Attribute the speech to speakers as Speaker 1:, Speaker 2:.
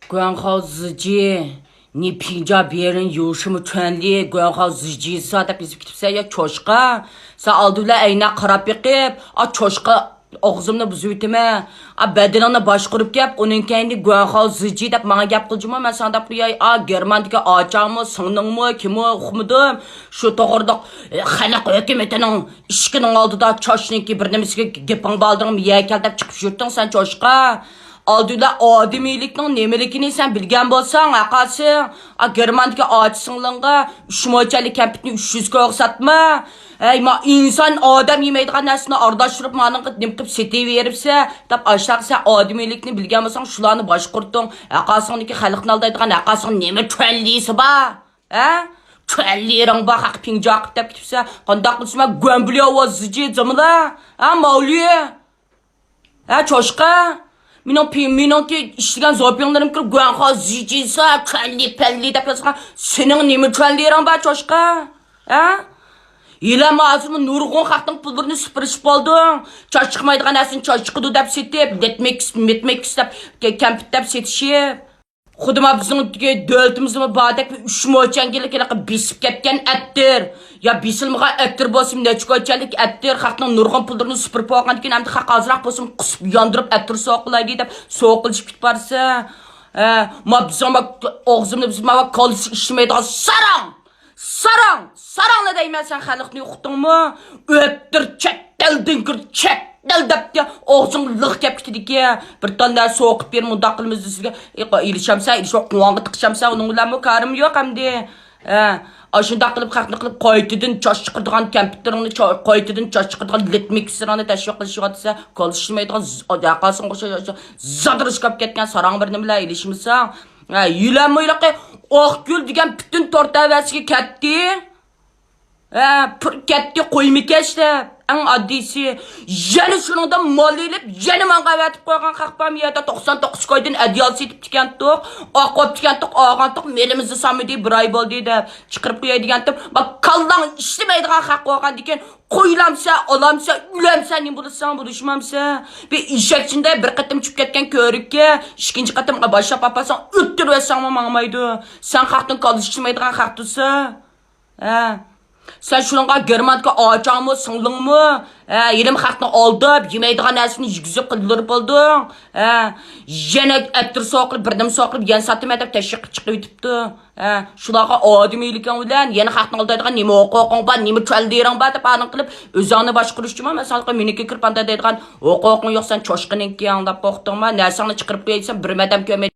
Speaker 1: 管好自己，你评价别人有什么权利？管好自己사 deb yozib ketibsan ya cho'shqa. Sen oldi bilan ayna qarab yiqib, cho'shqa og'zimni buzib o'tma. Badaningni boshqarib gap, uning kayni guanhao ziji deb menga gap qiljima. Men senda qo'yay, Germandagi ochangmi, singningmi, kimmi, uqmidim. Shu to'g'rida xalq hukumatining ishkining oldida cho'shniki bir nimasiga gaping balding, yakal deb chiqib yurtding sen cho'shqa. Aldıyla ademiylikning nemaligini sen bilgan bo'lsang, aqasi, Germandagi ochsinglinga 3 mo'chalik kampitni 300 ga o'xsatma. İnsan odam yemaydigan narsani ardashtirib, ma'ning nim qilib setaveribsa, deb aşağısa ademiylikni bilgan bo'lsang, shularni boshqurting. Aqasingniki xalqni aldaydigan aqasing nima cho'llisi bor? Cho'lliring bor, haq pinjoq deb ketibsa, qandoq qilsam go'mbli ovozji jamila? Mavli? Cho'shqa? Minonki işleyen zopyonlarım kırıp guanhao ziciysa, çölli pelli dep yazgan. Senin nemi çöllirin ba çoşka? İlem ağzımın nurgun xalqning pullarını süpürüşüp oldun. Çoş çıkmaydigan asin çoş çıkıdı dep setip, netmek istep, kempit dep setişip. Xuduma bizning dövlətimizmi badək 3 mo'changilik besib ketgan atdir. Ya besilmagan atdir bo'lsin, necha ko'chalik atdir, xalqning nurg'un pullarini supurib olgandan keyin hamda xalq azroq bo'lsin qisib yondirib atdir so'qlaydi deb so'qilishib ketib borsa, bizning og'zimni bizma qo'lis ishmaydigan sarang deyman sen xalqni yo'qdingmi? O'tdir chatdildin kir chat Daldapya og'zing liq kep ketdiki bir tanda so'qib ber mundaq qilamiz sizga ilshamsa ilshoq quvonga tiqshamsa uning bilan karim yo'q hamdi shundoq qilib xalqni qilib qo'ytidan chosh chiqirdigan kompyuteringni qo'ytidan chosh chiqirdigan litmikserni tashviq qilishyoqsa qolishmaydigan aqasing zadirishib ketgan sarang bir nimalar ilishmisa yulanmoyliqi oqgul degan butun to'rtavasiga ketdi qo'ymikashda ang oddiysi yana shuningda molilib yana menga avatib qo'ygan xaqpam yerda 99 koydan adyal setib tikan to'q oqib tikan to'q og'an to'q melimizni samidi bir oy bo'ldi deb chiqirib qo'yadigan to'q bak kallang ishlamaydigan xaq qo'ygan ekan qo'ylamsa olamsa ulamsa nima bo'lsa bo'lishmamsa bir eshakchinda bir qatim tushib ketgan ko'rikka ikkinchi qatimga boshlab olsang o'ttirib olsang mangmaydi sen xaqdan qolishmaydigan xaq tursa sen şununla Germandagi ochangmi, singlingmi? Yelim xalqni oldib, yemaydigan narsani yigizib qildirib olding. Yana attir soqilib, birdim soqilib, yan satma deb tashviq chiqib o'tibdi. Shularga odamiyliking bilan yana xalqni oldaydigan nima huquqing bor, nima cho'ldering bor deb aniq qilib, o'zingni boshqarishchimi? Masalan, meniki kirib anda deydigan huquqing yo'q, sen cho'shqininki anglab qo'qdingmi? Narsangni chiqirib qo'ysan, bir madam ko'maydi.